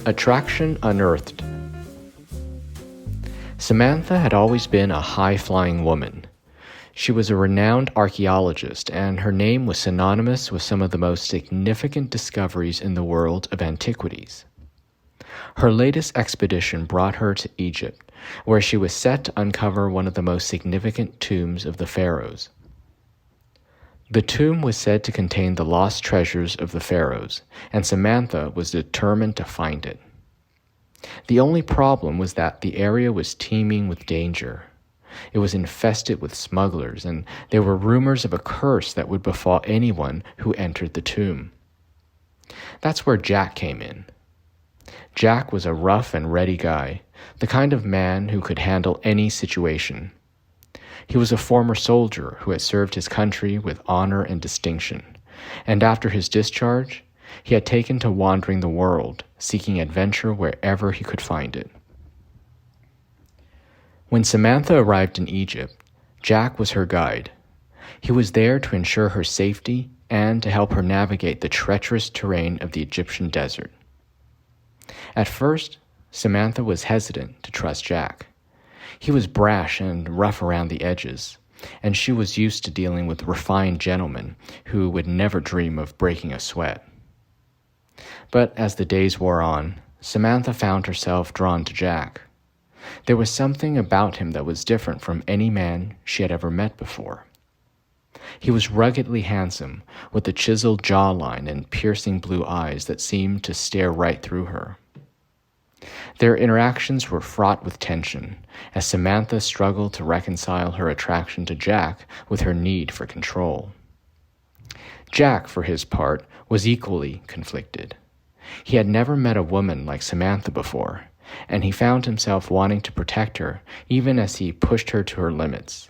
Attraction unearthed. Samantha had always been a high-flying woman. She was a renowned archaeologist, and her name was synonymous with some of the most significant discoveries in the world of antiquities. Her latest expedition brought her to Egypt, where she was set to uncover one of the most significant tombs of the pharaohs. The tomb was said to contain the lost treasures of the pharaohs, and Samantha was determined to find it. The only problem was that the area was teeming with danger. It was infested with smugglers, and there were rumors of a curse that would befall anyone who entered the tomb. That's where Jack came in. Jack was a rough and ready guy, the kind of man who could handle any situation. He was a former soldier who had served his country with honor and distinction, and after his discharge, he had taken to wandering the world, seeking adventure wherever he could find it. When Samantha arrived in Egypt, Jack was her guide. He was there to ensure her safety and to help her navigate the treacherous terrain of the Egyptian desert. At first, Samantha was hesitant to trust Jack. He was brash and rough around the edges, and she was used to dealing with refined gentlemen who would never dream of breaking a sweat. But as the days wore on, Samantha found herself drawn to Jack. There was something about him that was different from any man she had ever met before. He was ruggedly handsome, with a chiseled jawline and piercing blue eyes that seemed to stare right through her. Their interactions were fraught with tension, as Samantha struggled to reconcile her attraction to Jack with her need for control. Jack, for his part, was equally conflicted. He had never met a woman like Samantha before, and he found himself wanting to protect her even as he pushed her to her limits.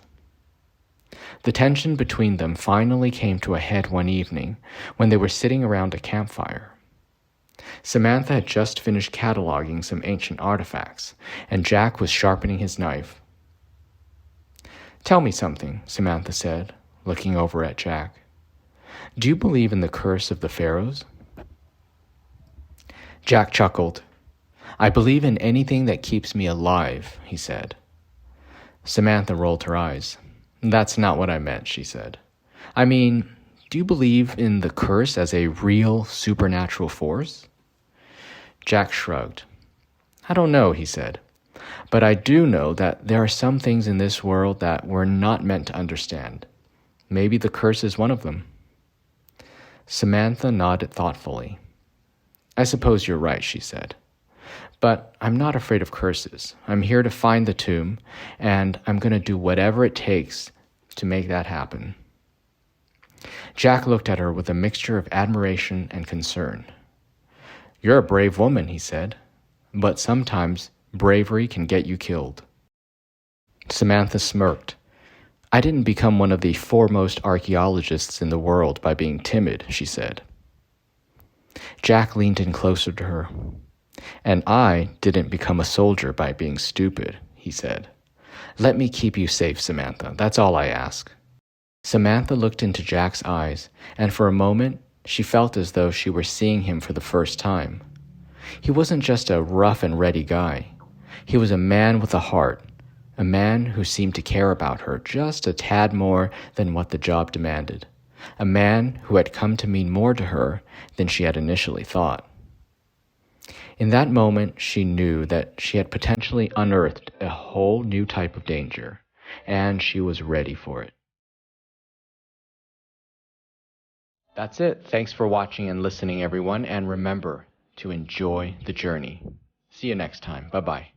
The tension between them finally came to a head one evening when they were sitting around a campfire. Samantha had just finished cataloging some ancient artifacts, and Jack was sharpening his knife. "Tell me something," Samantha said, looking over at Jack. "Do you believe in the curse of the pharaohs?" Jack chuckled. "I believe in anything that keeps me alive," he said. Samantha rolled her eyes. "That's not what I meant," she said. "I mean, do you believe in the curse as a real supernatural force?" Jack shrugged. "I don't know," he said. "But I do know that there are some things in this world that we're not meant to understand. Maybe the curse is one of them." Samantha nodded thoughtfully. "I suppose you're right," she said. "But I'm not afraid of curses. I'm here to find the tomb, and I'm going to do whatever it takes to make that happen." Jack looked at her with a mixture of admiration and concern. "You're a brave woman," he said, "but sometimes bravery can get you killed." Samantha smirked. "I didn't become one of the foremost archaeologists in the world by being timid," she said. Jack leaned in closer to her. "And I didn't become a soldier by being stupid," he said. "Let me keep you safe, Samantha. That's all I ask." Samantha looked into Jack's eyes, and for a moment, she felt as though she were seeing him for the first time. He wasn't just a rough and ready guy. He was a man with a heart, a man who seemed to care about her just a tad more than what the job demanded, a man who had come to mean more to her than she had initially thought. In that moment, she knew that she had potentially unearthed a whole new type of danger, and she was ready for it. That's it. Thanks for watching and listening, everyone, and remember to enjoy the journey. See you next time. Bye-bye.